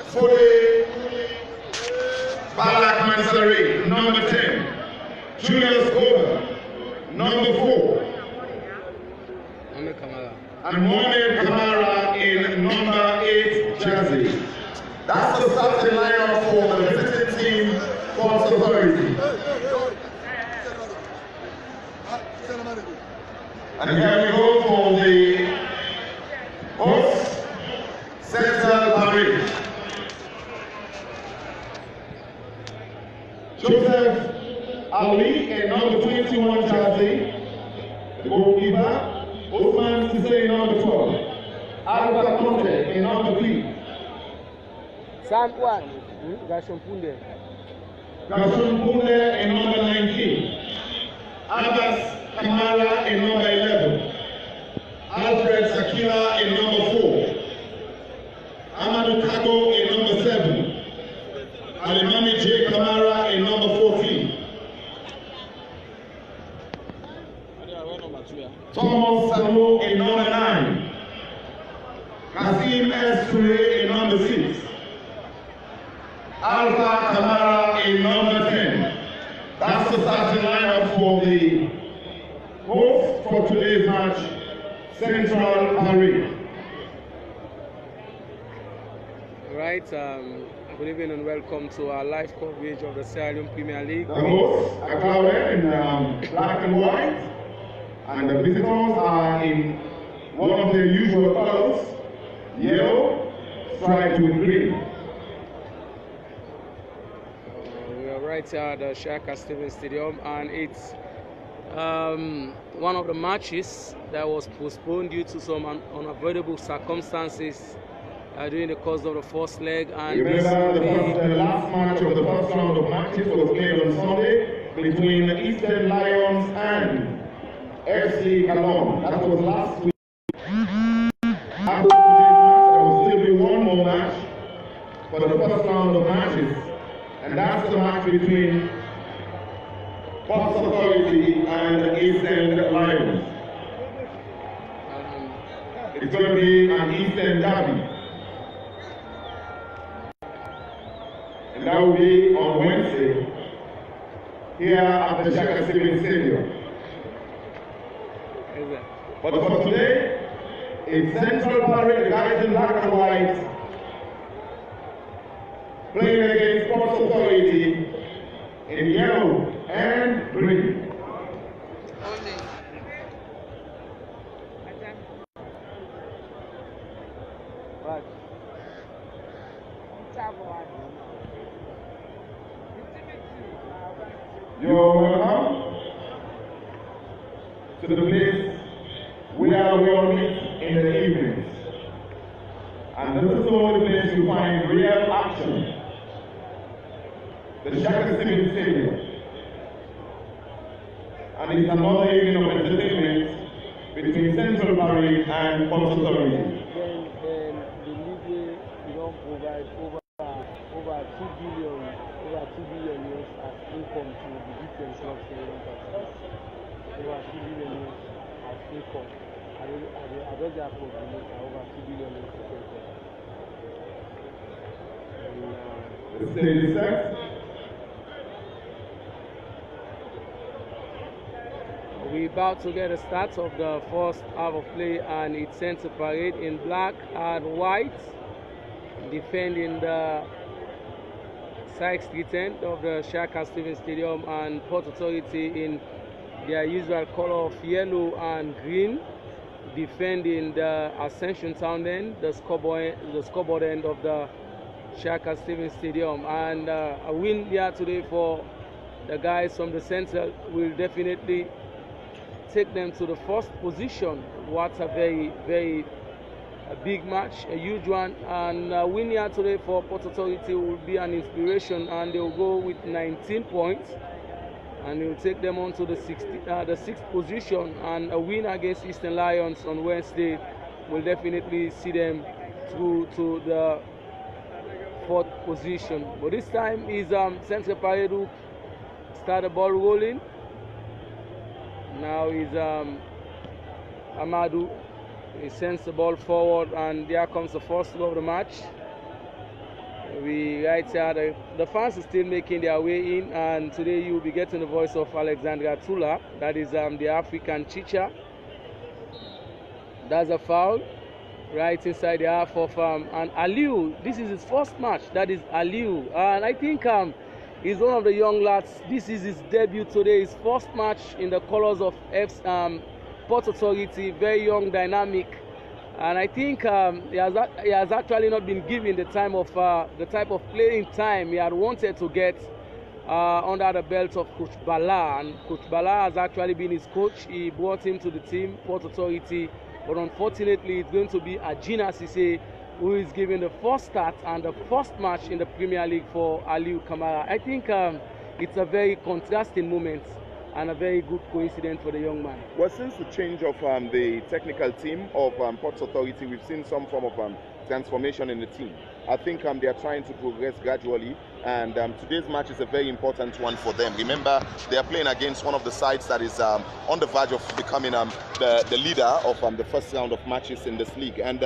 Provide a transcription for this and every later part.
for the Balak Mansari, number 10. Julius Goba, number 4. And Mohamed Kamara in number 8 jersey. That's the starting lineup for the visiting team Sports Authority. And here we go for the host, Central Paris. Joseph Ali in number 21 jersey. The goalkeeper. Osman Sise in number 12. Alba Conte in number 3. Sam what? Gashon Punde. Gashon Punde in number 19. Abbas Kamara in number 11. Alfred Sakila in number 4. Amadou Tako in number 7. Alimami J. Kamara in number 14. Thomas Sanu in number 9. Kasim S. Ture in number 6. Alpha Kamara in number 10. That's the starting lineup for the host for today's match, Central Paris. Right, good evening and welcome to our live coverage of the Sierra Leone Premier League. The hosts are covered in black and white, and the visitors are in one of their usual colors, yellow, striped with green. We are right here at the Shaka Stevens Stadium, and it's one of the matches that was postponed due to some unavoidable circumstances during the course of the first leg. And remember, the last match of the first round of matches was played on Sunday between Eastern Lions and FC Cologne. That was last week. After today's match, there will still be one more match for the first round of matches, and that's the match between Sports Authority and Eastern Lions. It's going to be an Eastern derby. And that will be on Wednesday here at the Shaka Stevens Stadium. But for today, it's Central Paris, the guys in black and white, playing against Sports Authority in yellow and green. You're welcome to the place where we all meet in the evenings. And this is the only place you find real action. The Shaka Stevens Stadium. And it's another evening of entertainment between Central Paris and Sports Authority. Then the league don't provide over 2 billion as income to the different clubs in the over 2 billion as income. I don't have over 2 billion the stage is set. We're about to get a start of the first half of play, and it's Central Parade in black and white, defending the side street end of the Shaka Stevens Stadium, and Port Authority in their usual color of yellow and green, defending the Ascension Town end, the scoreboard end of the Shaka Stevens Stadium. And a win here today for the guys from the Central will definitely take them to the first position. What a very big match, a huge one, and a win here today for Port Authority will be an inspiration, and they will go with 19 points, and it will take them on to the 6th position. And a win against Eastern Lions on Wednesday will definitely see them through to the 4th position. But this time is Central Paris who start the ball rolling. Now is Amadou. He sends the ball forward, and there comes the first goal of the match. We right here, the fans are still making their way in, and today you'll be getting the voice of Alexandra Tula, that is the African teacher. That's a foul right inside the half of and Aliu. This is his first match. That is Aliu, and I think he's one of the young lads. This is his debut today, his first match in the colours of Port Authority. Very young, dynamic, and I think he has actually not been given the type of playing time he had wanted to get under the belt of Coach Bala, and Coach Bala has actually been his coach. He brought him to the team, Port Authority, but unfortunately it's going to be Agina Sise who is given the first start and the first match in the Premier League for Aliu Kamara. I think it's a very contrasting moment and a very good coincidence for the young man. Well, since the change of the technical team of Port Authority, we've seen some form of transformation in the team. I think they are trying to progress gradually, and today's match is a very important one for them. Remember, they are playing against one of the sides that is on the verge of becoming the leader of the first round of matches in this league, and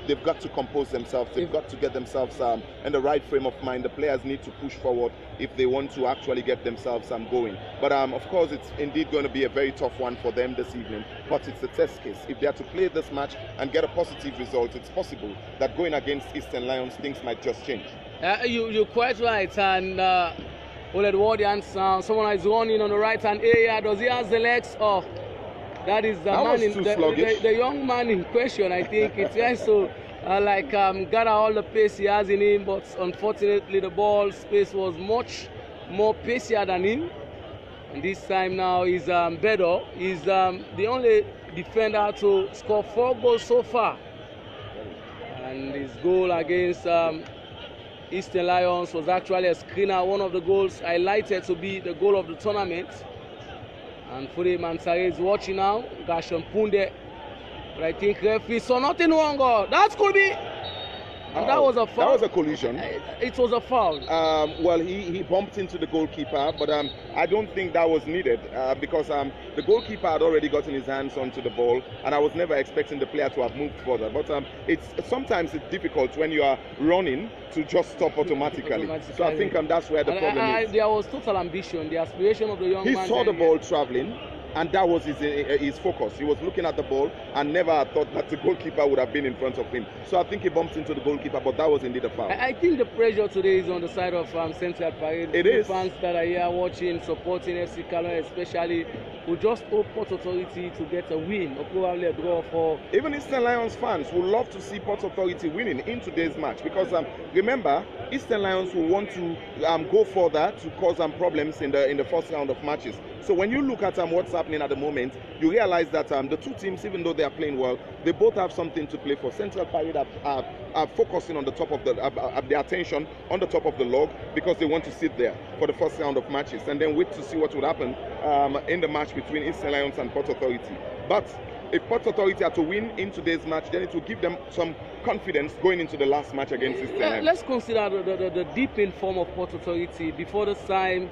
they've got to compose themselves. They've got to get themselves in the right frame of mind. The players need to push forward if they want to actually get themselves going. But of course, it's indeed going to be a very tough one for them this evening, but it's a test case. If they are to play this match and get a positive result, it's possible that going against Eastern Lions, things might just change. You're quite right, and Edwardians, someone is running on the right hand area. Does he have the legs off? That is the young man in question. I think it's tries to gather all the pace he has in him, but unfortunately the ball space was much more pacier than him. And this time now is Bedo. He's the only defender to score 4 goals so far. And his goal against Eastern Lions was actually a screener. One of the goals highlighted to be the goal of the tournament. And Fude Mansare is watching now. Gashon Punde. But I think referee saw nothing wrong. That could be. And that was a foul. That was a collision. It was a foul. Well, he bumped into the goalkeeper, but I don't think that was needed because the goalkeeper had already gotten his hands onto the ball, and I was never expecting the player to have moved further. But sometimes it's difficult when you are running to just stop automatically. So I think that's where the problem is. There was total ambition, the aspiration of the young man. He saw the ball traveling, and that was his focus. He was looking at the ball and never thought that the goalkeeper would have been in front of him. So I think he bumped into the goalkeeper, but that was indeed a foul. I think the pressure today is on the side of Central Parade. It is. Fans that are here watching, supporting FC Kalon especially, who just hope Port Authority to get a win or probably a draw for... Even Eastern Lions fans would love to see Port Authority winning in today's match because remember, Eastern Lions will want to go further to cause problems in the first round of matches. So when you look at what's happening at the moment, you realize that the two teams, even though they are playing well, they both have something to play for. Central Parade are focusing on the top of their attention on the top of the log because they want to sit there for the first round of matches and then wait to see what would happen in the match between Eastern Lions and Port Authority. But if Port Authority are to win in today's match, then it will give them some confidence going into the last match against Eastern Lions. Let's consider the deep in form of Port Authority. Before this time,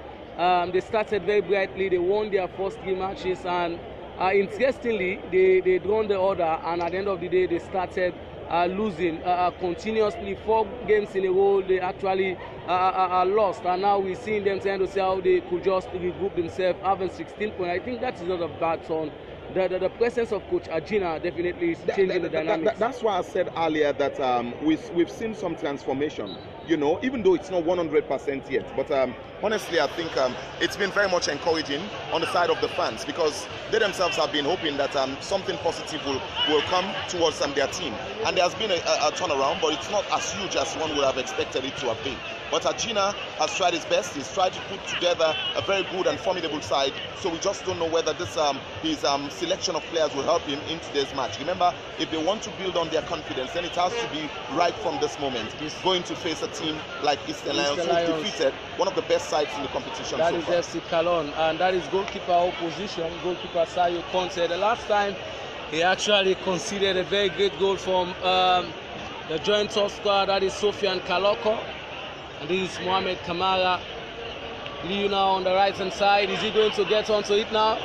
they started very brightly. They won their first 3 matches, and interestingly, they drawn the order. And at the end of the day, they started losing continuously. 4 games in a row, they actually lost. And now we're seeing them trying to see how they could just regroup themselves, having 16 points. I think that is not a bad turn. The presence of Coach Agina definitely is changing the dynamics. That's why I said earlier that we've seen some transformation. You know, even though it's not 100% yet, but honestly, I think it's been very much encouraging on the side of the fans because they themselves have been hoping that something positive will come towards their team. And there has been a turnaround, but it's not as huge as one would have expected it to have been. But Agina has tried his best. He's tried to put together a very good and formidable side. So we just don't know whether this his selection of players will help him in today's match. Remember, if they want to build on their confidence, then it has to be right from this moment. Going to face a team like Eastern Lions, who defeated one of the best sides in the competition. That so is far. FC Kalon, and that is goalkeeper opposition, goalkeeper Sayo Conte. The last time he actually conceded a very great goal from the joint top squad, that is Sofian Kaloko. And this is Mohamed Kamara. Liu now on the right hand side. Is he going to get onto it now?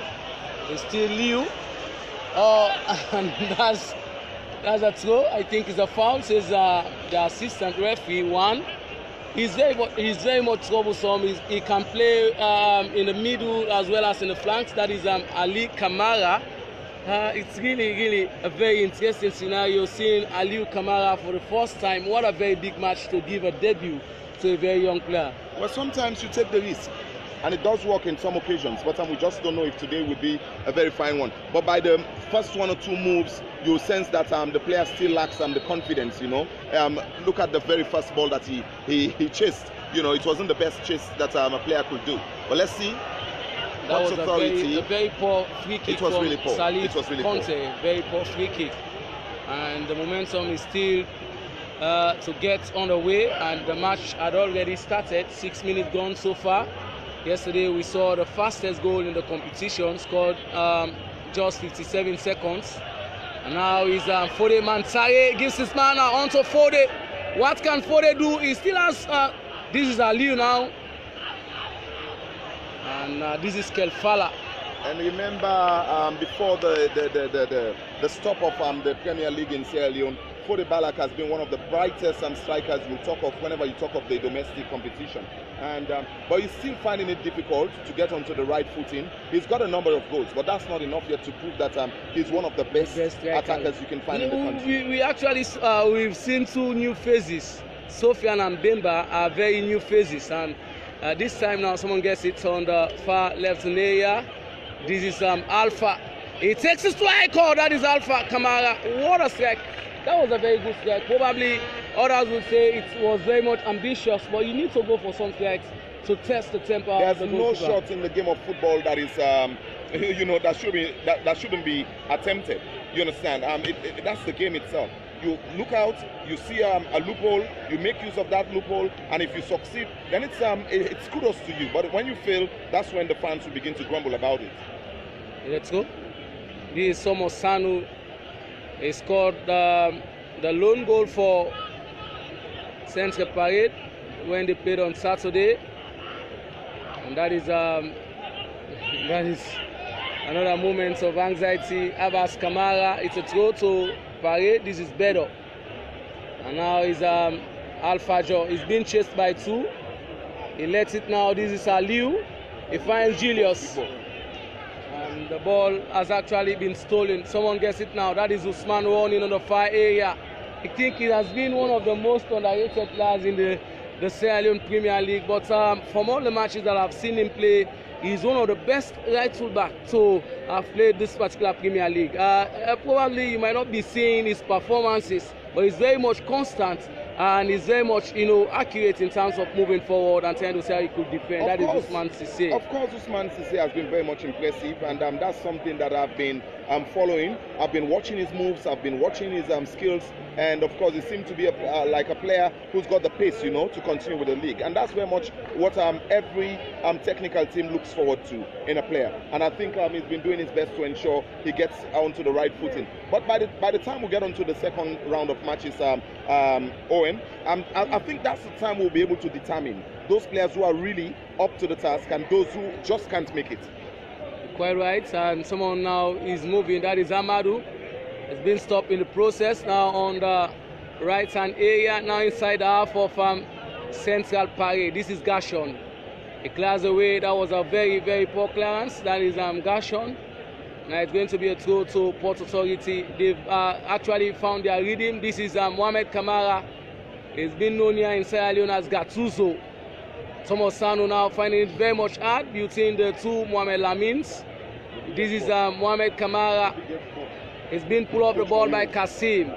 It's still Liu. Oh, and that's a throw. I think it's a foul, says the assistant referee. 1. He's very much troublesome. He can play in the middle as well as in the flanks. That is Ali Kamara. It's really a very interesting scenario seeing Aliou Kamara for the first time. What a very big match to give a debut to a very young player. Well, sometimes you take the risk, and it does work in some occasions, but we just don't know if today would be a very fine one. But by the first 1 or 2 moves, you sense that the player still lacks the confidence, you know. Look at the very first ball that he chased. You know, it wasn't the best chase that a player could do. But let's see. That was a very poor free kick from Salif Conte. Very poor free kick. And the momentum is still to get on the way, and the match had already started. 6 minutes gone so far. Yesterday we saw the fastest goal in the competition, scored just 57 seconds. And now is Fode Mantare, gives his man onto Fode. What can Fode do? He still has, this is Aliou now. And this is Kelfala. And remember, before the stop of the Premier League in Sierra Leone, Fode Balak has been one of the brightest strikers you talk of whenever you talk of the domestic competition. And but he's still finding it difficult to get onto the right footing. He's got a number of goals, but that's not enough yet to prove that he's one of the best attackers you can find in the country. We actually we've seen 2 new faces. Sofiane and Bemba are very new faces, and this time now someone gets it on the far left area. This is Alpha. He takes a strike. Oh, that is Alpha Kamara. What a strike! That was a very good strike. Probably others would say it was very much ambitious, but you need to go for some strikes to test the temper. There's no shot in the game of football that is, you know, that shouldn't be attempted. You understand? That's the game itself. You look out, you see a loophole, you make use of that loophole, and if you succeed, then it's kudos to you. But when you fail, that's when the fans will begin to grumble about it. Let's go. This is Somosanu. He scored the lone goal for Centre Parade when they played on Saturday, and that is another moment of anxiety. Abbas Kamara, it's a throw to Parade. This is better, and now is Alpha Joe. He's being chased by 2. He lets it now. This is Aliou. He finds Julius. And the ball has actually been stolen. Someone gets it now. That is Usman running on the far area. I think he has been one of the most underrated players in the Sierra Leone Premier League. But from all the matches that I've seen him play, he's one of the best right fullback to have played this particular Premier League. Probably you might not be seeing his performances, but he's very much constant and he's very much, you know, accurate in terms of moving forward and trying to say how he could defend. That is Ousmane Cissé. Of course, Ousmane Cissé has been very much impressive, and that's something that I've been following. I've been watching his moves, I've been watching his skills, and of course, he seems to be like a player who's got the pace, you know, to continue with the league. And that's very much what every technical team looks forward to in a player. And I think he's been doing his best to ensure he gets onto the right footing. But by the time we get onto the second round of matches, Owen, I think that's the time we'll be able to determine those players who are really up to the task and those who just can't make it. Quite right, and someone now is moving. That is Amadou. It's been stopped in the process now on the right hand area, now inside the half of Central Parade. This is Gashon. He clears away. That was a very poor clearance. That is Gashon. Now it's going to be a throw to Port Authority. They've actually found their rhythm. This is Mohamed Kamara. He's been known here in Sierra Leone as Gattuso. Thomas Sano now finding it very much hard between the 2 Mohamed Lamines. This is Mohamed Kamara. He's been pulled off the ball by Kasim.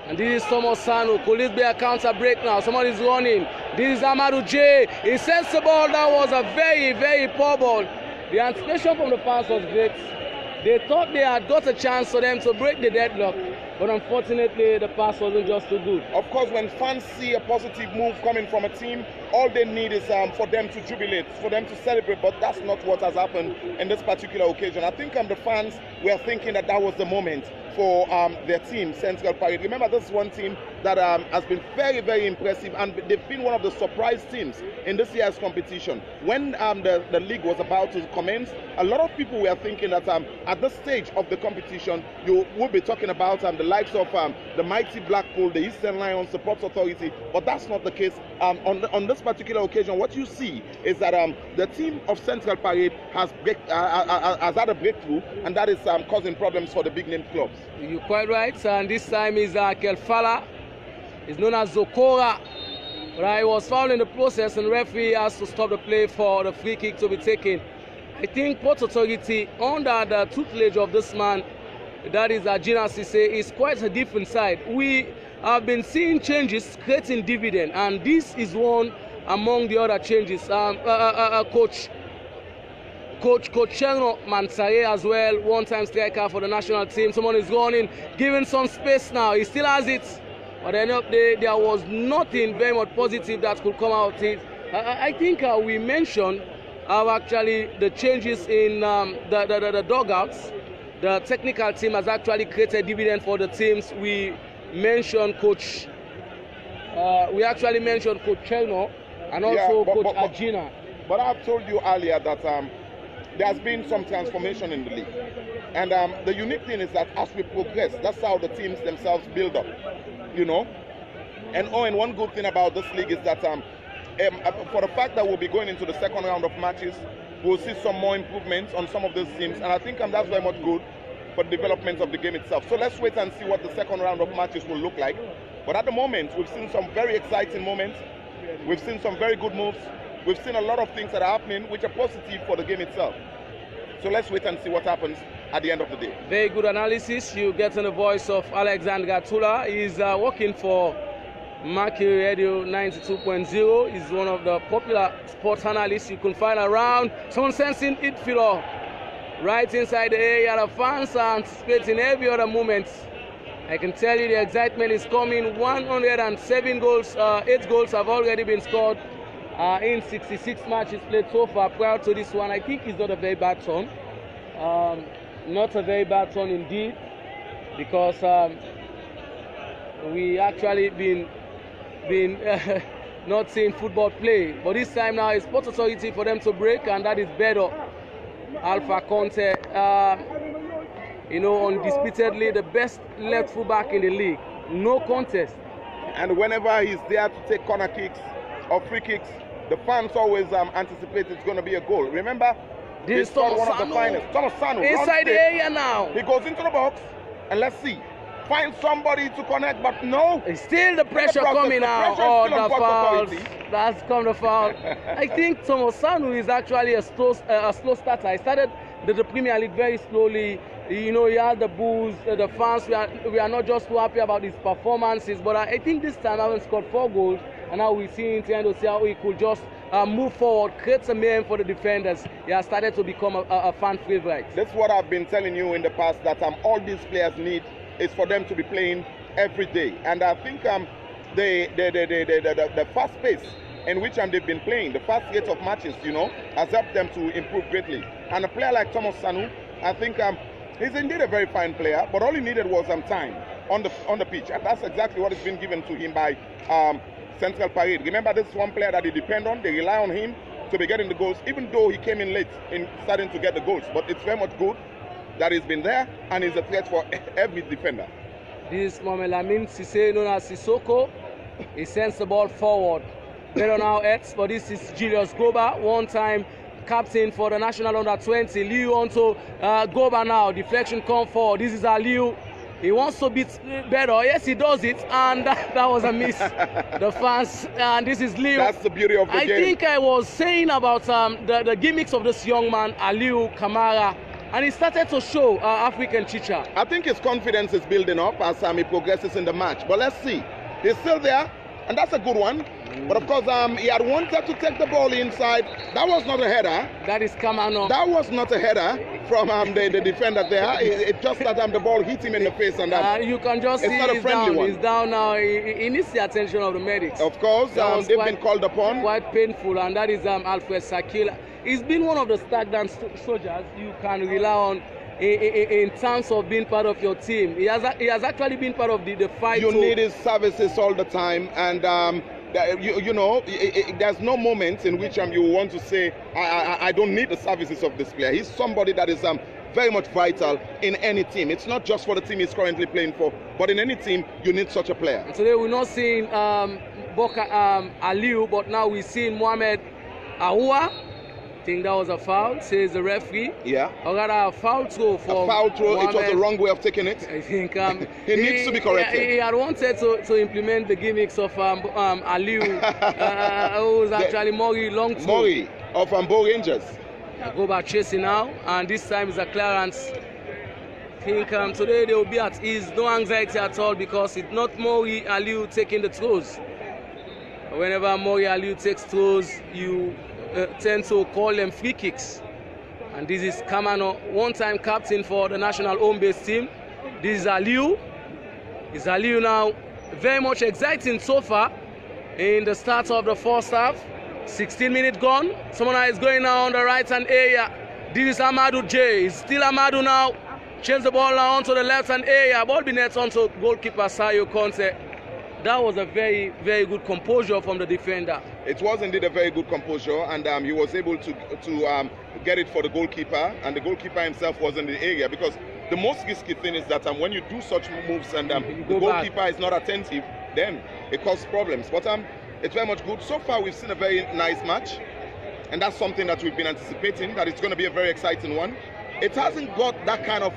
And this is Thomas Sano. Could this be a counter break now? Someone is running. This is Amadou J. He sends the ball. That was a very poor ball. The anticipation from the fans was great. They thought they had got a chance for them to break the deadlock, but unfortunately the pass wasn't just too good. Of course, when fans see a positive move coming from a team, all they need is for them to jubilate, for them to celebrate, but that's not what has happened in this particular occasion. I think the fans were thinking that was the moment for their team, Central Parade. Remember, this is one team that has been very, very impressive, and they've been one of the surprise teams in this year's competition. When the league was about to commence, a lot of people were thinking that at this stage of the competition, you would be talking about the likes of the mighty Blackpool, the Eastern Lions, the Ports Authority, but that's not the case. On this particular occasion, what you see is that the team of Central Parade has had a breakthrough, and that is causing problems for the big-name clubs. You're quite right, and this time is Kelfala. It's known as Zokora. But he was fouled in the process, and the referee has to stop the play for the free kick to be taken. I think Port Authority, under the tutelage of this man, that is Gina Sise, is quite a different side. We have been seeing changes creating dividend, and this is one among the other changes. Coach Cheno Mansaye as well, one-time striker for the national team. Someone is running, giving some space now. He still has it, but at the end of the day, there was nothing very much positive that could come out of it. I think we mentioned actually the changes in the dugouts. The technical team has actually created dividend for the teams. We mentioned Coach. We actually mentioned Coach Cheno and also Coach Agina. But I've told you earlier that there has been some transformation in the league. And the unique thing is that as we progress, that's how the teams themselves build up, you know. And one good thing about this league is that for the fact that we'll be going into the second round of matches, we'll see some more improvements on some of those teams. And I think that's very much good for the development of the game itself. So let's wait and see what the second round of matches will look like. But at the moment, we've seen some very exciting moments. We've seen some very good moves. We've seen a lot of things that are happening which are positive for the game itself. So let's wait and see what happens at the end of the day. Very good analysis. You get in the voice of Alexander Gatula. He's working for Mercury Radio 92.0. He's one of the popular sports analysts you can find around. Someone sensing it, Philo. Right inside the area, the fans are anticipating every other moment. I can tell you the excitement is coming. 107 goals, 8 goals have already been scored in 66 matches played so far. Prior to this one, I think it's not a very bad turn. Not a very bad turn indeed, because we actually been not seeing football play. But this time now it's Port Authority for them to break, and that is better. Alpha Conte, undisputedly the best left fullback in the league. No contest. And whenever he's there to take corner kicks or free kicks, the fans always anticipate it's going to be a goal. Remember, this is one of the finest. Thomas Sanu. Inside the area now. He goes into the box, and let's see. Find somebody to connect, but no. It's still the pressure coming out. Oh, the fouls. That's come the foul. I think Thomas Sanu is actually a slow starter. He started the Premier League very slowly. He had the boos, the fans. We are not just too happy about his performances, but I think this time having scored 4 goals, and now we see him trying to see how he could just move forward, create some mayhem for the defenders. He has started to become a fan favorite. That's what I've been telling you in the past, that all these players need is for them to be playing every day. And I think the fast pace in which they've been playing, the fast rate of matches, has helped them to improve greatly. And a player like Thomas Sanu, I think he's indeed a very fine player, but all he needed was some time on the pitch, and that's exactly what has been given to him by Central Parade. Remember, this is one player that they depend on. They rely on him to be getting the goals, even though he came in late in starting to get the goals. But it's very much good that he's been there, and he's a threat for every defender. This moment, Lamin Sise, known as Sissoko, he sends the ball forward. Better now, but this is Julius Goba, one-time captain for the national under-20. Liu onto Goba now. Deflection come forward. This is Liu. He wants to beat better. Yes, he does it, and that was a miss. The fans, and this is Liu. That's the beauty of the game. I think I was saying about the gimmicks of this young man, Aliu Kamara. And he started to show African Chicha. I think his confidence is building up as he progresses in the match. But let's see. He's still there, and that's a good one. But of course, he had wanted to take the ball inside. That was not a header. That is Kamano. That was not a header from the defender there. It's just that the ball hit him in the face, and you can just see not a friendly one. He's down now. He needs the attention of the medics. Of course, they've been called upon. Quite painful, and that is Alfred Sakila. He's been one of the stagnant soldiers you can rely on in terms of being part of your team. He has actually been part of the fight. You need his services all the time, and there's no moment in which you want to say, I don't need the services of this player. He's somebody that is very much vital in any team. It's not just for the team he's currently playing for, but in any team, you need such a player. Today we're not seeing Aliu, but now we're seeing Mohamed Ahoua. I think that was a foul, says the referee. Yeah. Or rather, a foul throw for a foul throw. Mohamed. It was the wrong way of taking it. I think he needs to be corrected. He had wanted to implement the gimmicks of Aliu, who was actually Mori long throw. Mori of Bo Rangers. Go back chasing now, and this time is a clearance. I think today they will be at ease, no anxiety at all, because it's not Mori Aliu taking the throws. Whenever Mori Aliu takes throws, you tend to call them free kicks. And this is Kamano, one-time captain for the national home-based team. This is Aliu. Is Aliu now very much exciting so far in the start of the first half. 16 minutes gone. Someone is going now on the right-hand area. This is Amadou J. It's still Amadou now. Change the ball now onto the left-hand area. Ball be net onto goalkeeper Sayo Conte. That was a very, very good composure from the defender. It was indeed a very good composure, and he was able to get it for the goalkeeper, and the goalkeeper himself was in the area, because the most risky thing is that when you do such moves and the goalkeeper is not attentive, then it causes problems. But it's very much good. So far, we've seen a very nice match, and that's something that we've been anticipating, that it's going to be a very exciting one. It hasn't got that kind of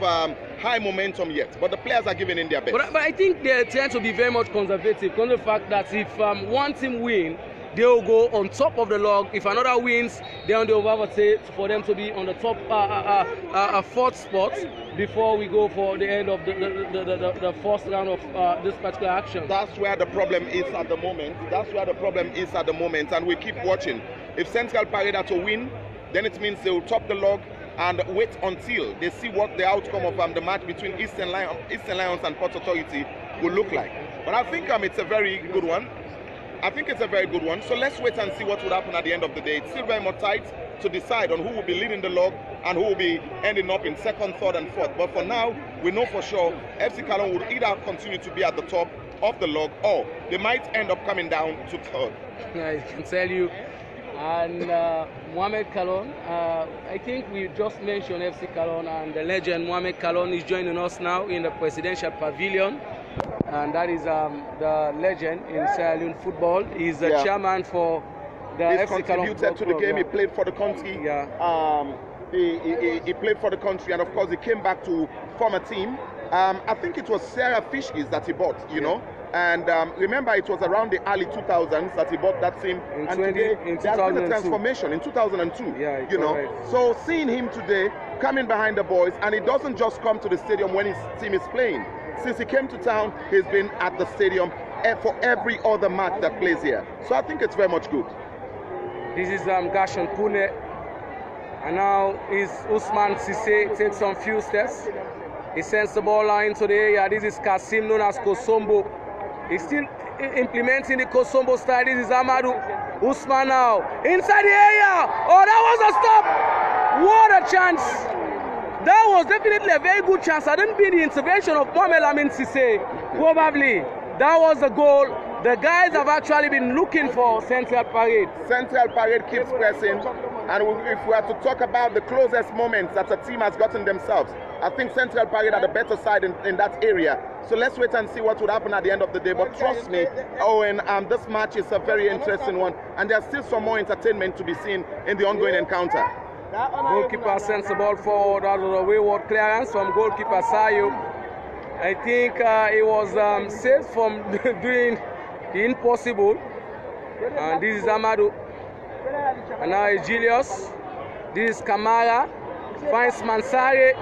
high momentum yet, but the players are giving in their best. But I think they tend to be very much conservative, because of the fact that if one team wins, they'll go on top of the log. If another wins, then they'll have a say for them to be on the top fourth spot before we go for the end of the first round of this particular action. That's where the problem is at the moment. That's where the problem is at the moment, and we keep watching. If Central Parade are to win, then it means they will top the log and wait until they see what the outcome of the match between Eastern Lions and Port Authority will look like. But I think it's a very good one. I think it's a very good one. So let's wait and see what will happen at the end of the day. It's still very much tight to decide on who will be leading the log and who will be ending up in second, third, and fourth. But for now, we know for sure FC Kalon will either continue to be at the top of the log, or they might end up coming down to third. I can tell you. And Mohamed Kalon, I think we just mentioned FC Kalon, and the legend Mohamed Kalon is joining us now in the presidential pavilion. And that is the legend in Sierra Leone football. He's the chairman for the FC Kalon. He contributed to the game. He played for the country. Yeah. He played for the country, and of course he came back to form a team. I think it was Sarah Fishkies that he bought, you know. And remember, it was around the early 2000s that he bought that team. In and today, there's been a transformation in 2002. Yeah, you know. Right. So seeing him today coming behind the boys, and he doesn't just come to the stadium when his team is playing. Since he came to town, he's been at the stadium for every other match that plays here. So I think it's very much good. This is Gashan Pune, and now is Usman Sise takes some few steps. He sends the ball line to the area. This is Kasim, known as Kosombo. He's still implementing the Kosombo style. This is Amadou Usman now. Inside the area. Oh, that was a stop. What a chance. That was definitely a very good chance. I didn't be the intervention of Mohamed Amin Sise. Probably. That was the goal. The guys have actually been looking for Central Parade. Central Parade keeps pressing. And if we are to talk about the closest moments that a team has gotten themselves, I think Central Parade are the better side in that area. So let's wait and see what would happen at the end of the day. But trust me, Owen, this match is a very interesting one. And there's still some more entertainment to be seen in the ongoing encounter. Goalkeeper sends the ball forward out of the wayward clearance from goalkeeper Sayo. I think he was saved from doing the impossible. And this is Amadou. And now it's Julius. This is Kamara. Finds Mansare.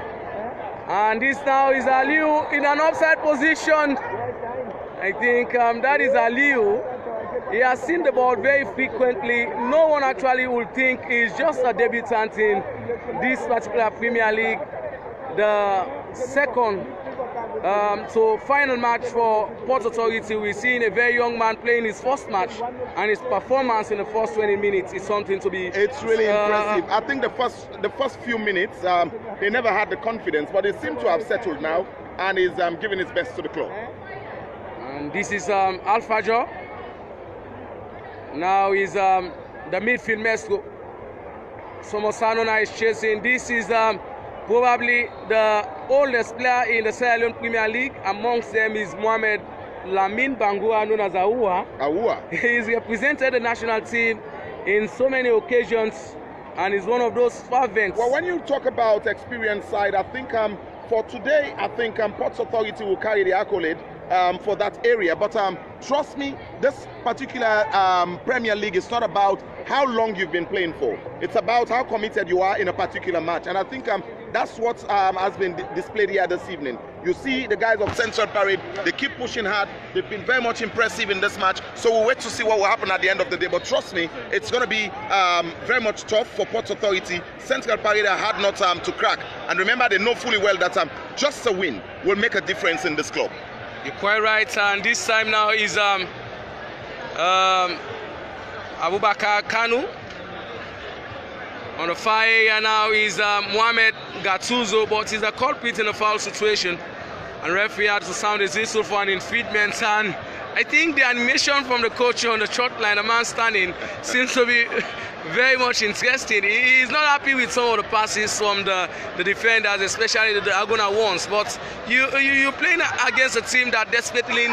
And this now is Aliu in an offside position. I think that is Aliu. He has seen the ball very frequently. No one actually will think he's just a debutant in this particular Premier League. The second So final match for Port Authority, we're seeing a very young man playing his first match, and his performance in the first 20 minutes is something to be... It's really impressive. I think the first few minutes, they never had the confidence, but they seem to have settled now, and is giving his best to the club. And this is Al-Fajr. Now is the midfield Mesco. Somosano now is chasing. This is probably the oldest player in the Sierra Leone Premier League. Amongst them is Mohamed Lamin Bangura, known as Aoua. He's represented the national team in so many occasions and is one of those fervent. Well, when you talk about experience side, I think for today, I think Port Authority will carry the accolade for that area. But trust me, this particular Premier League is not about how long you've been playing for. It's about how committed you are in a particular match. And I think that's what has been displayed here this evening. You see the guys of Central Parade, they keep pushing hard. They've been very much impressive in this match. So we'll wait to see what will happen at the end of the day. But trust me, it's going to be very much tough for Port Authority. Central Parade are hard not to crack. And remember, they know fully well that just a win will make a difference in this club. You're quite right. And this time now is Abubakar Kanu. On the far area now is Mohamed Gattuso, but he's a culprit in a foul situation. And referee had to sound his whistle for an infringement. And I think the animation from the coach on the short line, the man standing, seems to be very much interesting. He's not happy with some of the passes from the defenders, especially the diagonal ones. But you're playing against a team that desperately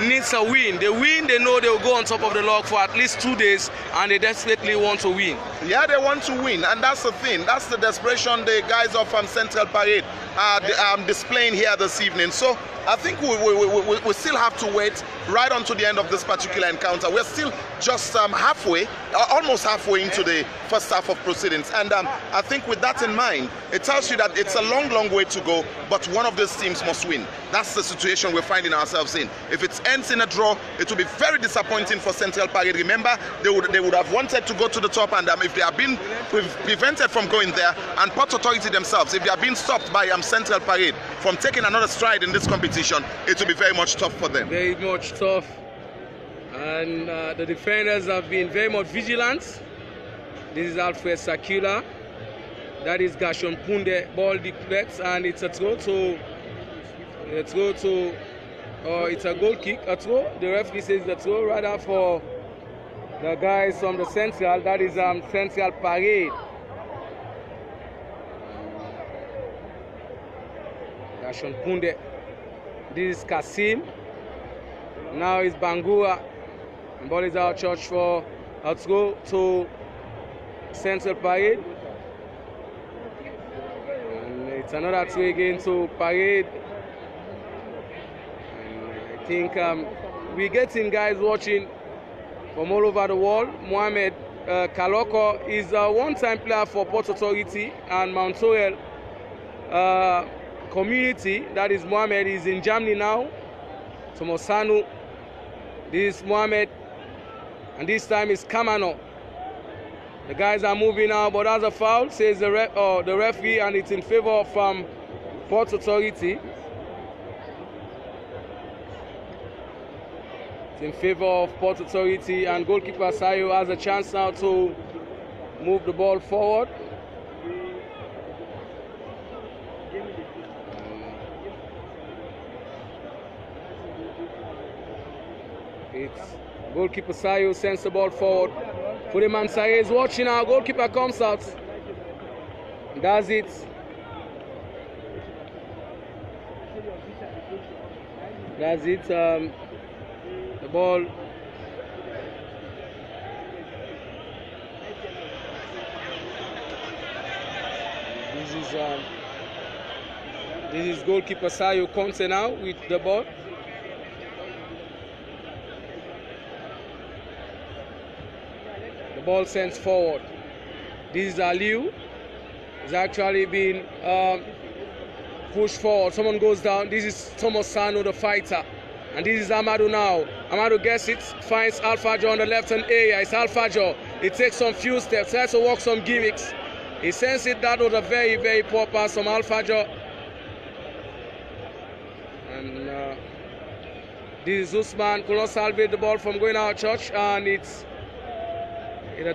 needs a win. They win, they know they'll go on top of the log for at least 2 days, and they desperately want to win. Yeah, they want to win, and that's the thing. That's the desperation the guys of Central Parade are displaying here this evening. So I think we still have to wait right on to the end of this particular encounter. We're still just almost halfway into the first half of proceedings. And I think with that in mind, it tells you that it's a long, long way to go, but one of these teams must win. That's the situation we're finding ourselves in. If it ends in a draw, it will be very disappointing for Central Parade. Remember, they would have wanted to go to the top, and if they have been prevented from going there, and Port Authority themselves, if they have been stopped by Central Parade from taking another stride in this competition, it will be very much tough for them. Very much tough. And the defenders have been very much vigilant. This is Alfred Sakila. That is Gashon Punde. Ball deflects, and it's a throw to. It's a goal kick. A throw. The referee says the throw rather for the guys from the Central. That is Central Parade. Gashon Punde. This is Kasim. Now it's Bangura. The ball is out church for a throw to Central Parade. And it's another throw again to Parade. And I think we're getting guys watching from all over the world. Mohamed Kaloko is a one-time player for Port Authority and Mount Sorel community. That is Mohamed is in Germany now. Somosanu. This is Mohamed. And this time it's Kamano. The guys are moving now, but that's a foul, says the referee, and it's in favor of Port Authority. It's in favor of Port Authority, and goalkeeper Sayo has a chance now to move the ball forward. It's goalkeeper Sayo sends the ball forward. Fudeman Saye is watching now. Goalkeeper comes out. Does it. That's it. The ball. This is goalkeeper Sayo Conte now with the ball. Ball sends forward. This is Aliu. It's actually been pushed forward. Someone goes down. This is Tomosano, the fighter. And this is Amadou now. Amadou gets it, finds Al-Fajr on the left-hand area. It's Al-Fajr. He takes some few steps, tries to work some gimmicks. He sends it. That was a very, very poor pass from Al-Fajr. This is Usman, could not salvage the ball from going out of touch, and it's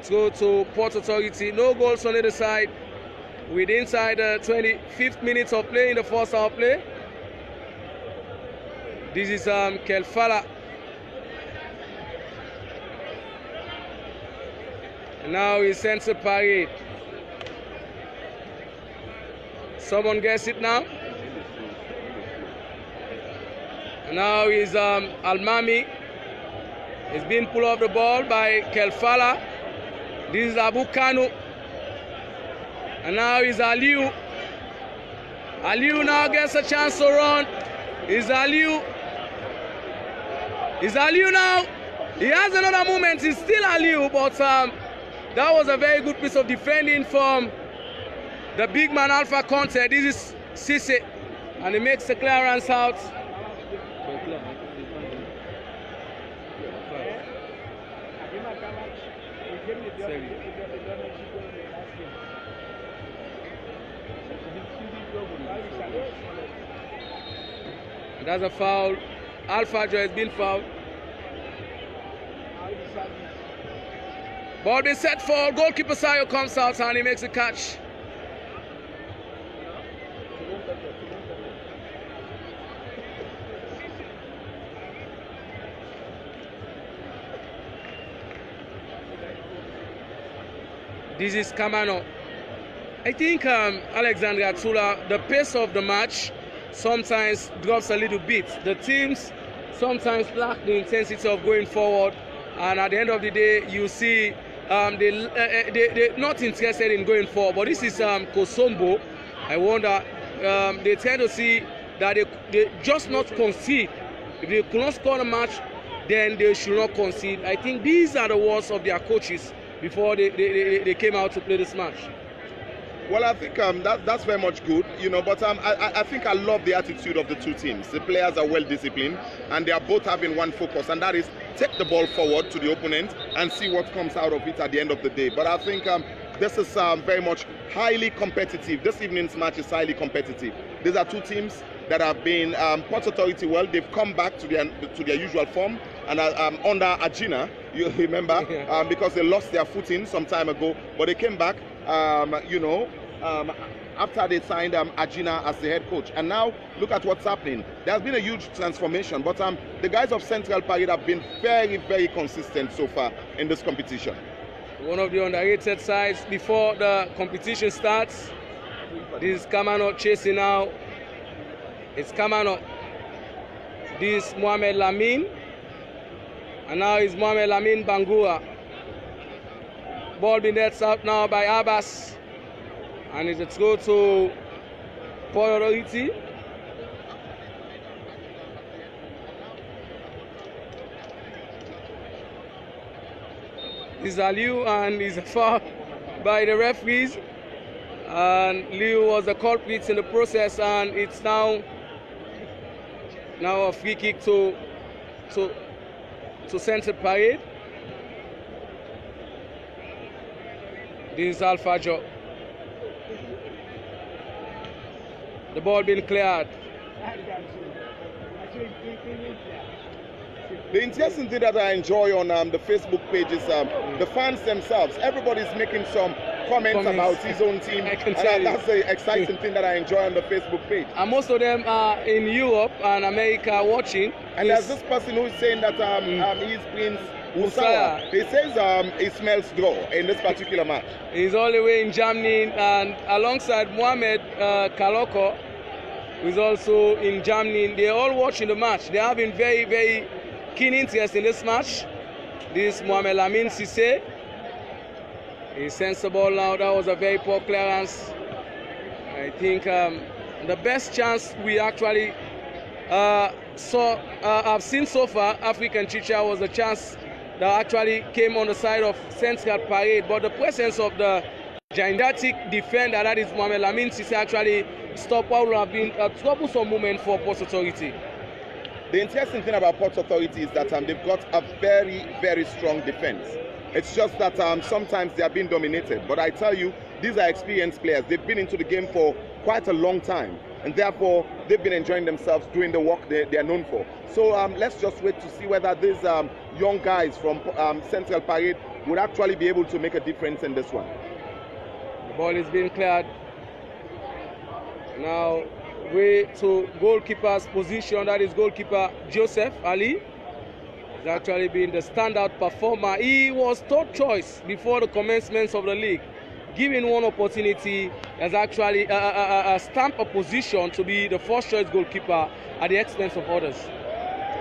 go to Port Authority. No goals on either side. With inside the 25th minute of play in the first half play. This is Kelfala. And now he's sent to Parade. Someone gets it now. And now is Almami. He's being pulled off the ball by Kelfala. This is Abu Kanu. And now is Aliu. Aliu now gets a chance to run. Is Aliu. Is Aliu now. He has another moment. It's still Aliu, but that was a very good piece of defending from the big man Alpha Conte. This is Sisse. And he makes the clearance out. That's a foul. Alpha Joe has been fouled. Ball been set for goalkeeper Sayo comes out and he makes a catch. This is Kamano. I think Alexander Atula, the pace of the match sometimes drops a little bit. The teams sometimes lack the intensity of going forward, and at the end of the day, you see they're not interested in going forward. But this is Kosombo. I wonder, they tend to see that they just not concede. If they could not score a match, then they should not concede. I think these are the words of their coaches before they came out to play this match. Well, I think that's very much good, you know, but I think I love the attitude of the two teams. The players are well disciplined and they are both having one focus, and that is take the ball forward to the opponent and see what comes out of it at the end of the day. But I think this is very much highly competitive. This evening's match is highly competitive. These are two teams that have been Port Authority. Well, they've come back to their usual form, and under Agina, you remember, because they lost their footing some time ago, but they came back, after they signed Agina as the head coach. And now look at what's happening. There's been a huge transformation, but the guys of Central Parade have been very, very consistent so far in this competition. One of the underrated sides before the competition starts. This is Kamano chasing now. It's Kamano. This is Mohamed Lamin. And now it's Mohamed Lamin Bangura. Ball being net out now by Abbas. And it's go to Port Authority. This is Aliu, and is a foul by the referees. And Liu was the culprit in the process, and it's now a free kick to Central Parade. This is Alpha Joe. The ball being cleared. The interesting thing that I enjoy on the Facebook page is the fans themselves. Everybody's making some comments about his own team. That's the exciting thing that I enjoy on the Facebook page. And most of them are in Europe and America watching. And there's this person who's saying that he's Prince Usawa. He says he smells draw in this particular match. He's all the way in Germany, and alongside Mohamed Kaloko, who is also in Germany. They're all watching the match. They have been very, very keen interest in this match. This is Mohamed Lamin Sisse. He sends the ball now. That was a very poor clearance. I think the best chance we actually have seen so far, African Chicha, was a chance that actually came on the side of Central Parade, but the presence of the gigantic defender, that is Mohamed Lamin Sisse, actually stopped what would have been a troublesome moment for Port Authority. The interesting thing about Port Authority is that they've got a very, very strong defense. It's just that sometimes they are being dominated. But I tell you, these are experienced players. They've been into the game for quite a long time. and therefore they've been enjoying themselves doing the work they are known for. So let's just wait to see whether these young guys from Central Parade would actually be able to make a difference in this one. The ball is being cleared. Now way to goalkeeper's position, that is goalkeeper Joseph Ali. He's actually been the standout performer. He was third choice before the commencement of the league. Given one opportunity, has actually stamped a position to be the first choice goalkeeper at the expense of others.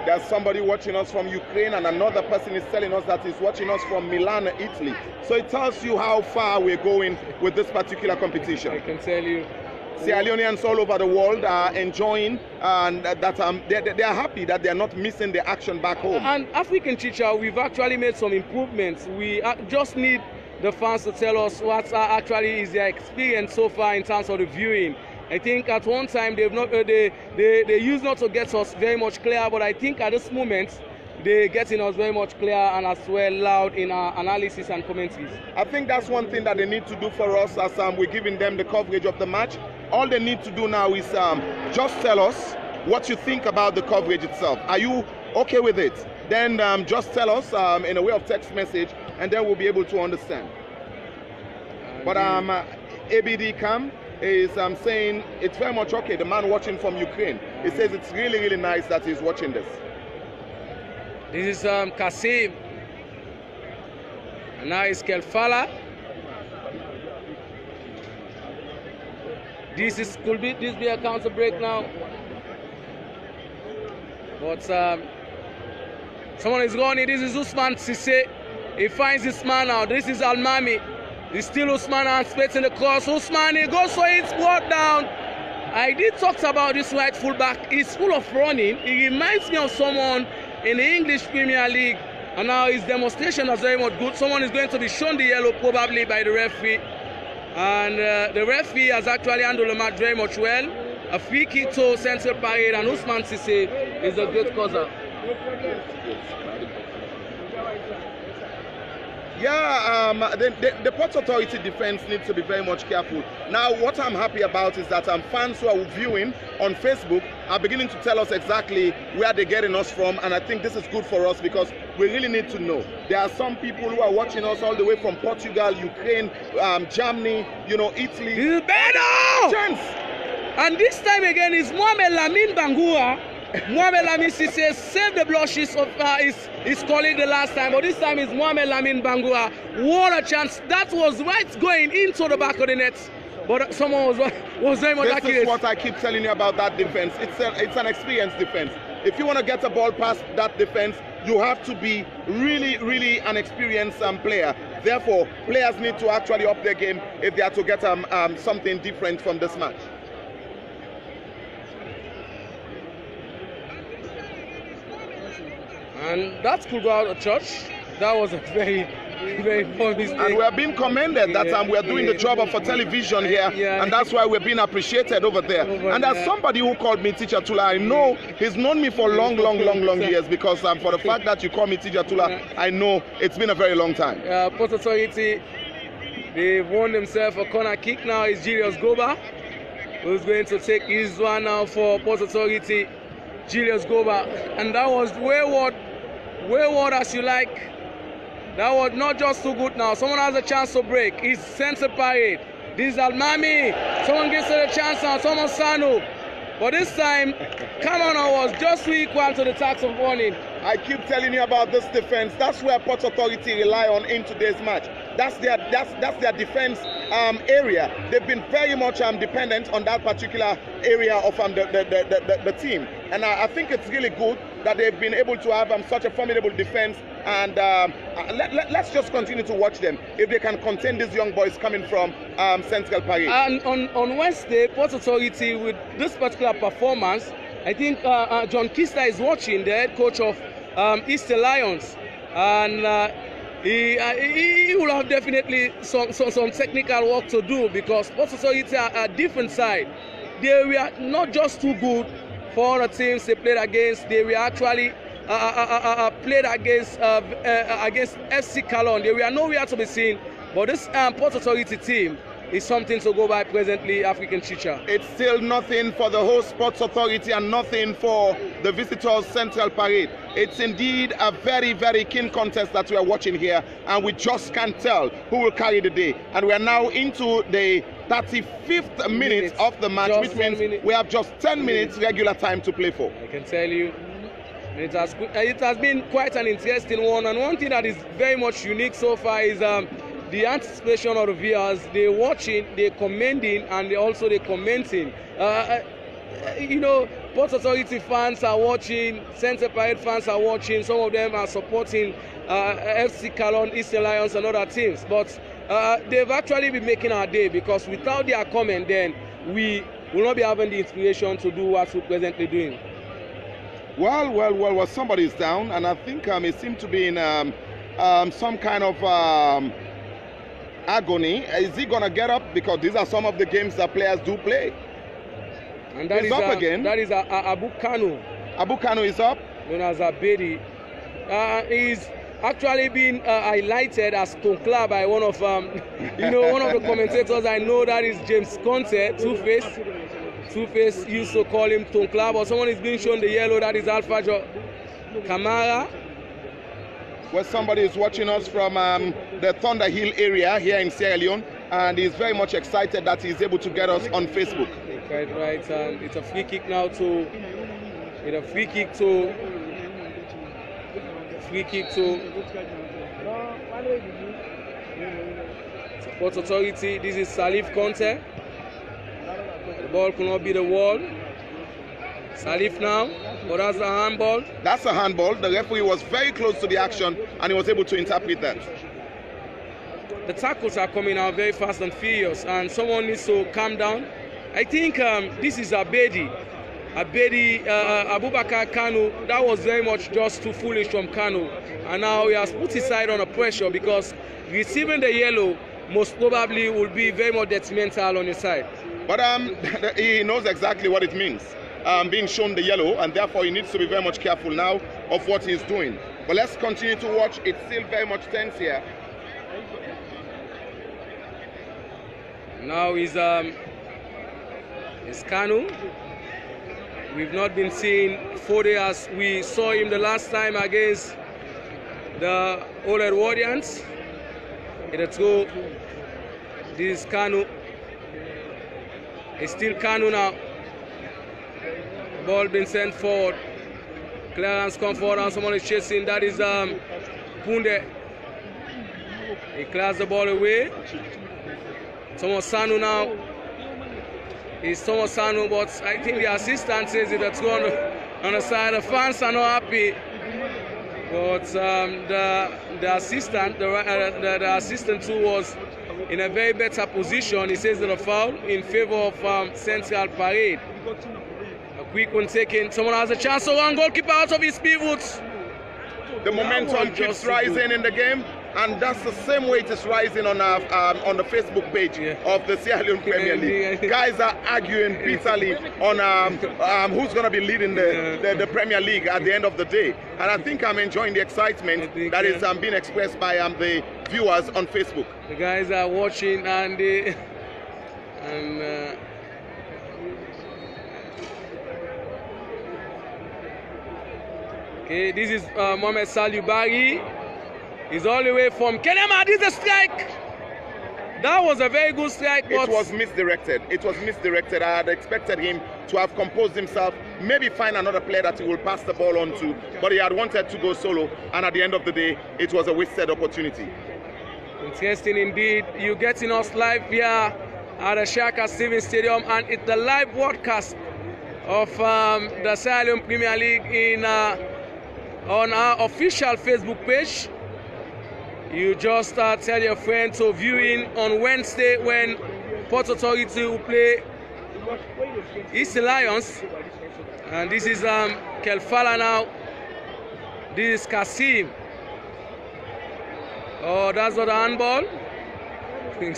There's somebody watching us from Ukraine, and another person is telling us that he's watching us from Milan, Italy. So it tells you how far we're going with this particular competition. I can tell you. Sierra Leoneans all over the world are enjoying, and that they are happy that they are not missing the action back home. And African teacher, we've actually made some improvements. We just need the fans to tell us what actually is their experience so far in terms of the viewing. I think at one time they used not to get us very much clear, but I think at this moment they're getting us very much clear and as well loud in our analysis and commentaries. I think that's one thing that they need to do for us as we're giving them the coverage of the match. All they need to do now is just tell us what you think about the coverage itself. Are you okay with it? Then just tell us in a way of text message, and then we'll be able to understand. But ABD Cam is saying it's very much okay. The man watching from Ukraine, he says it's really, really nice that he's watching this. This is Kasim. And now it's Kelfala. Could this be a counter break now? But someone is going in. This is Usman Sisse. He finds this man now. This is Almami. It's still Usman and Spets in the cross. Usman, he goes for it, brought down. I did talk about this white fullback. He's full of running. He reminds me of someone in the English Premier League. And now his demonstration is very much good. Someone is going to be shown the yellow probably by the referee. And the referee has actually handled the match very much well. A free kick to Central Parade, and Usman Sisse is a good causer. Yeah, the Port Authority defense needs to be very much careful. Now, what I'm happy about is that fans who are viewing on Facebook are beginning to tell us exactly where they're getting us from, and I think this is good for us because we really need to know. There are some people who are watching us all the way from Portugal, Ukraine, Germany, Italy. This is Beto! And this time again is Mohamed Lamin Bangura. Mohamed Lamin Sisse saved the blushes of his colleague the last time, but this time it's Mohamed Lamin Bangura. What a chance. That was right going into the back of the net, but someone was very much accurate. This is what I keep telling you about that defense. It's an experienced defense. If you want to get a ball past that defense, you have to be really, really an experienced player. Therefore, players need to actually up their game if they are to get something different from this match. And that could go out of church. That was a very, very poor mistake. And we are being commended that we are doing the job for television here, and that's why we're being appreciated over there. And there's somebody who called me Teacher Tula. I know he's known me for long years because for the fact that you call me Teacher Tula, I know it's been a very long time. Port Authority, they've won themselves a corner kick now. Is Julius Goba, who's going to take his one now for Port Authority. Julius Goba, and that was wayward as you like. That was not just too good now. Someone has a chance to break. It's Central Parade. This is Almami. Someone gives her a chance now. Someone Sanu. But this time, Kamana was just equal to the task of warning. I keep telling you about this defense. That's where Port Authority rely on in today's match. That's their defense area. They've been very much dependent on that particular area of the team. And I think it's really good that they've been able to have such a formidable defense. And let's just continue to watch them if they can contain these young boys coming from Central Parade. And on Wednesday, Port Authority, with this particular performance, I think John Kista is watching, the head coach of Eastern Lions, and he will have definitely some technical work to do because Port Authority are a different side. They were not just too good for other teams they played against. They were actually played against FC Cologne. They were nowhere to be seen. But this Port Authority team, is something to go by presently, African Chicha. It's still nothing for the host sports authority and nothing for the visitors Central Parade. It's indeed a very, very keen contest that we are watching here, and we just can't tell who will carry the day. And we are now into the 35th minute of the match, which means we have just 10 minutes regular time to play for. I can tell you, it has been quite an interesting one, and one thing that is very much unique so far is the anticipation of the viewers. They're watching, they're commending, and they're commenting. You know, Port Authority fans are watching, Central Parade fans are watching, some of them are supporting FC Cologne, Eastern Lions and other teams. But they've actually been making our day, because without their comment, then we will not be having the inspiration to do what we're presently doing. Well, somebody is down, and I think it seemed to be in some kind of agony. Is he going to get up? Because these are some of the games that players do play. And that He's is up again. That is Abu Kanu. Abu Kanu is up. Known as Abedi. He's actually been highlighted as Tonkla by one of one of the commentators. I know that is James Conte, Two-Face. Two-Face used to call him Tonkla, but someone is being shown the yellow. That is Alpha Kamara. Well, somebody is watching us from the Thunder Hill area here in Sierra Leone, and he's very much excited that he's able to get us on Facebook. Quite right, and it's a free kick now to Port Authority. This is Salif Conte. The ball could not be the wall. Salif now, but that's a handball. That's a handball. The referee was very close to the action, and he was able to interpret that. The tackles are coming out very fast and furious, and someone needs to calm down. I think this is Abedi, Abubakar Kanu. That was very much just too foolish from Kanu, and now he has put his side under pressure, because receiving the yellow most probably will be very much detrimental on his side. But he knows exactly what it means, being shown the yellow, and therefore he needs to be very much careful now of what he's doing. But let's continue to watch. It's still very much tense here. Now is Kanu. We've not been seeing Fode as we saw him the last time against the Old Edwardians. Let's go. This is Kanu. It's still Kanu now. Ball been sent forward. Clearance come forward and someone is chasing. That is Punde. He clears the ball away. Thomas Sanu now. It's Thomas Sanu, but I think the assistant says it's going on the side. The fans are not happy, but the assistant, the assistant too was in a very better position. He says that a foul in favor of Central Parade. A quick one taken. Someone has a chance to run. Goalkeeper out of his pivots. The momentum keeps rising in the game, and that's the same way it is rising on the Facebook page of the Sierra Leone Premier League. Guys are arguing bitterly on who's going to be leading the Premier League at the end of the day. And I think I'm enjoying the excitement that is being expressed by the viewers on Facebook. The guys are watching, and okay, this is Mohamed Salubari. He's all the way from Kenema. This is a strike. That was a very good strike. It was misdirected. It was misdirected. I had expected him to have composed himself, maybe find another player that he will pass the ball on to, but he had wanted to go solo, and at the end of the day, it was a wasted opportunity. Interesting indeed. You're getting us live here at the Shaka Stevens Stadium, and it's the live broadcast of the Sierra Leone Premier League on our official Facebook page. You just tell your friend to view in on Wednesday when Port Authority will play Eastern Lions. And this is Kelfala now. This is Kasim. Oh, that's not a handball. He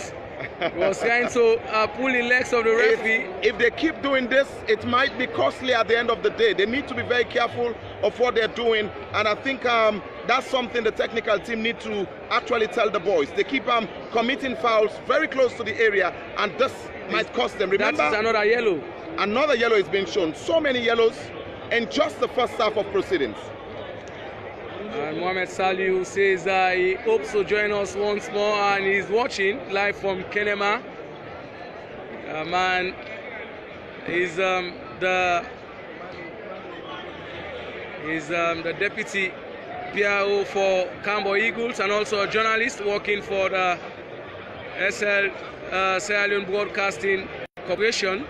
was trying to pull the legs of the referee. If they keep doing this, it might be costly at the end of the day. They need to be very careful of what they're doing, and I think that's something the technical team need to actually tell the boys. They keep committing fouls very close to the area, and this might cost them. Remember, that is another yellow. Another yellow is being shown. So many yellows in just the first half of proceedings. And Mohamed Saliu says he hopes to join us once more, and he's watching live from Kenema. Man, he's the deputy PRO for Cambo Eagles and also a journalist working for the Sierra Leone Broadcasting Corporation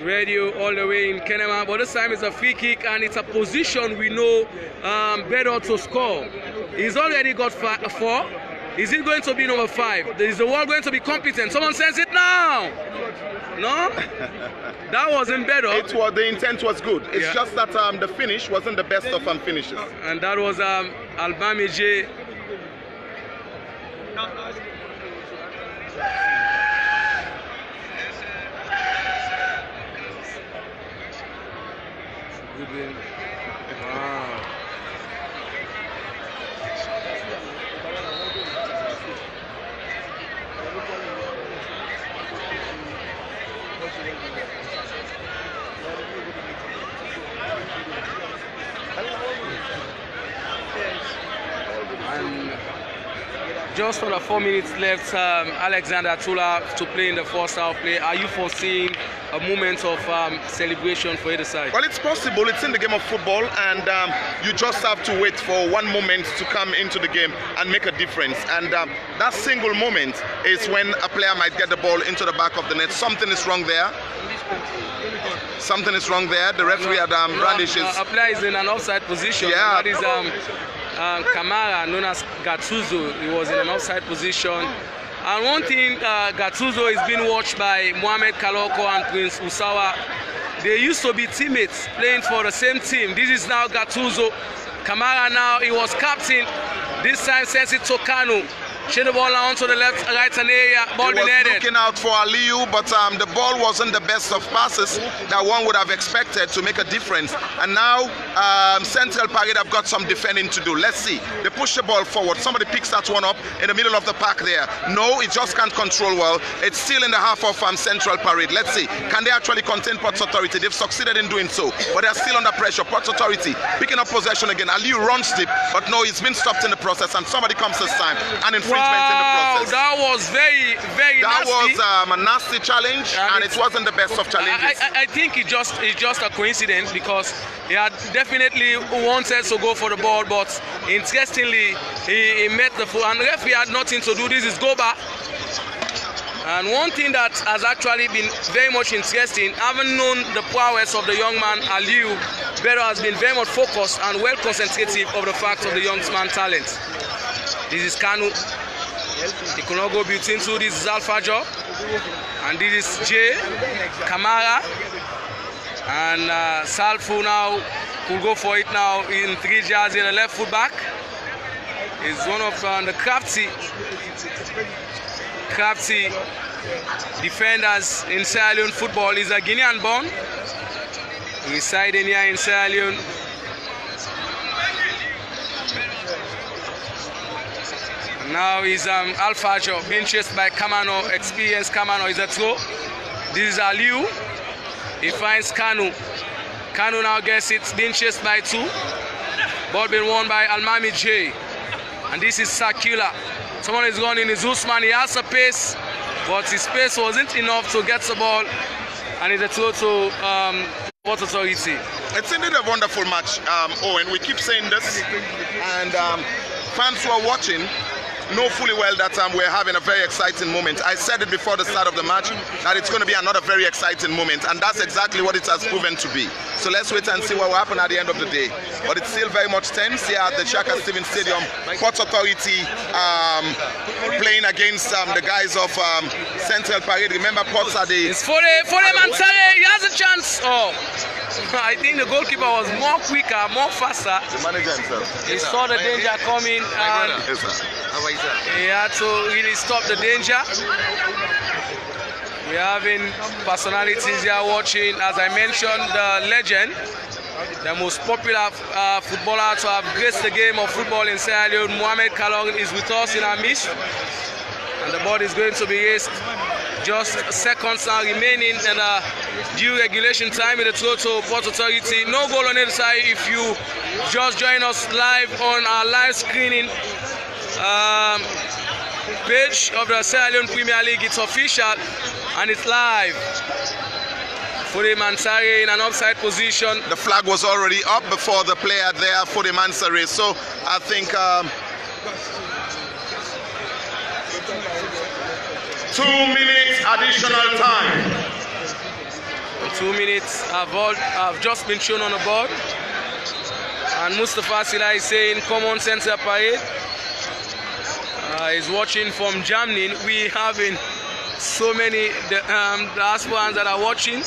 radio all the way in Kenema. But this time it's a free kick, and it's a position we know better to score. He's already got 4. Is it going to be number 5? Is the wall going to be competent? Someone says it now. No? That wasn't better. The intent was good. It's just that the finish wasn't the best of finishes. And that was Albamije. Good win. Wow. And just under 4 minutes left, Alexander Tula to play in the first half play. Are you foreseeing a moment of celebration for either side? Well, it's possible. It's in the game of football, and you just have to wait for one moment to come into the game and make a difference. And that single moment is when a player might get the ball into the back of the net. Something is wrong there. Something is wrong there. The referee had brandishes. A player is in an offside position. Yeah. That is Kamara, known as Gattuso. He was in an offside position. And one thing, Gattuso is being watched by Mohamed Kaloko and Prince Usawa. They used to be teammates playing for the same team. This is now Gattuso. Kamara now, he was captain. This time sends it to Kanu. Shade the ball onto the left, right hand area. Ball he was headed. looking out for Aliyu, but the ball wasn't the best of passes that one would have expected to make a difference. And now Central Parade have got some defending to do. Let's see. They push the ball forward. Somebody picks that one up in the middle of the park there. No, it just can't control well. It's still in the half of Central Parade. Let's see. Can they actually contain Ports Authority? They've succeeded in doing so, but they're still under pressure. Ports Authority picking up possession again. Aliyu runs deep, but no, he's been stopped in the process, and somebody comes this time. An infringement in the process. That was very, very that nasty. That was a nasty challenge, and it wasn't the best of challenges. I think it's just a coincidence, because he had definitely wanted to go for the ball, but interestingly, he met the foot, and the referee had nothing to do. This is go back. And one thing that has actually been very much interesting, having known the prowess of the young man Aliyu, Beto has been very much focused and well concentrative of the fact of the young man's talent. This is Kanu. He could not go between two. This is Alfajo. And this is Jay, Kamara. And Salfu now could go for it now in 3 jars in the left foot back. He's one of the crafty defenders in Sierra Leone football. He's a Guinean born, residing here in Sierra Leone. Now he's Alfajo being chased by Kamano, experienced Kamano is a throw. This is Aliu. He finds Kanu. Kanu now gets it, being chased by 2. Ball being won by Almami J. And this is Sakila. Someone is going in his Usman. He has a pace, but his pace wasn't enough to get the ball. And it's a throw to Port Authority. It's indeed a wonderful match, Owen. We keep saying this, and fans who are watching know fully well that we're having a very exciting moment. I said it before the start of the match that it's going to be another very exciting moment, and that's exactly what it has proven to be. So let's wait and see what will happen at the end of the day. But it's still very much tense here at the Shaka Stevens Stadium. Port Authority playing against the guys of Central Parade. Remember, Ports are the... It's for the Mansare. He has a chance. Oh, I think the goalkeeper was more quicker, more faster. The manager himself. He saw the danger coming, and Yes, sir. he had to really stop the danger. We're having personalities here watching, as I mentioned, the legend The most popular footballer to have graced the game of football in Sierra Leone, Mohamed Kalong, is with us in our midst. And the ball is going to be raised. Just seconds are remaining in the due regulation time in the Toronto Port Authority. No goal on either side. If you just join us live on our live screening page of the Sierra Leone Premier League, it's official and it's live. Fode Mansare in an offside position. The flag was already up before the player there, Fode Mansare. So I think 2 minutes additional time. 2 minutes have just been shown on the board. And Mustafa Sila is saying, come on, center parade. He's watching from Germany. We having so many diasporans that are watching.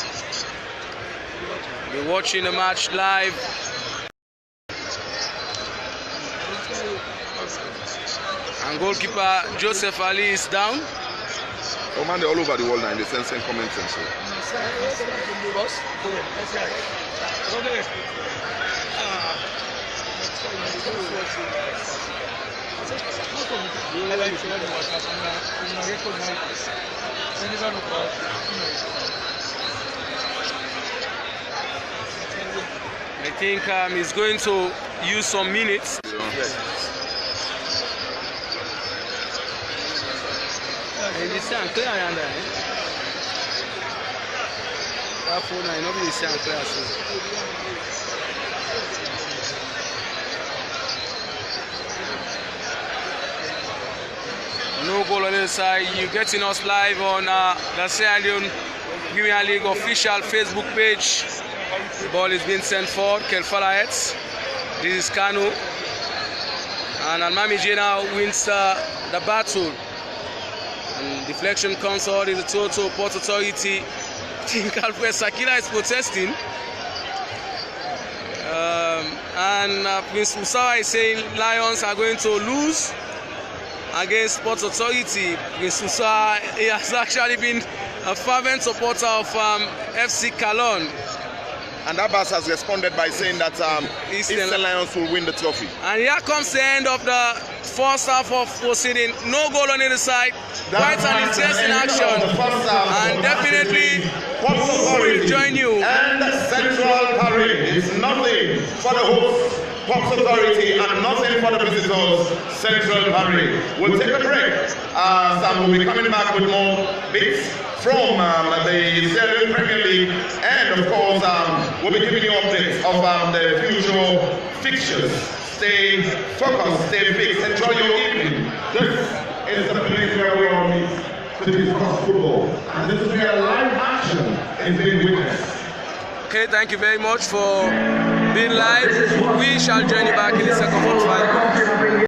We're watching the match live. And goalkeeper Joseph Ali is down. oh man, they're all over the world now in the sense and comments and so. I think he's going to use some minutes. No goal on the side. You're getting us live on the Sierra Leone Premier League official Facebook page. The ball is being sent forward. Kelfala heads. This is Kanu. And Almami Jena wins the battle. And deflection comes out in the Toronto Port Authority. I think Alfred Sakila is protesting. And Prince Musawa is saying Lions are going to lose against Port Authority. Prince Musawa, he has actually been a fervent supporter of FC Kalon. And Abbas has responded by saying that Eastern Lions will win the trophy. And here comes the end of the first half of proceeding. No goal on either side. Quite an interesting action. And definitely we will join you. And Central Parade is nothing for the host Port Authority and nothing for the visitors. Central Parade. We'll take a break. Sam will be coming back with more bits from the Sierra Leone Premier League, and of course we'll be giving you updates of the future fixtures. Stay focused, stay fixed, enjoy your evening. This is the place where we all meet to discuss football, and this is where live action is being witnessed. Okay, thank you very much for being live. We shall join you back in the second half.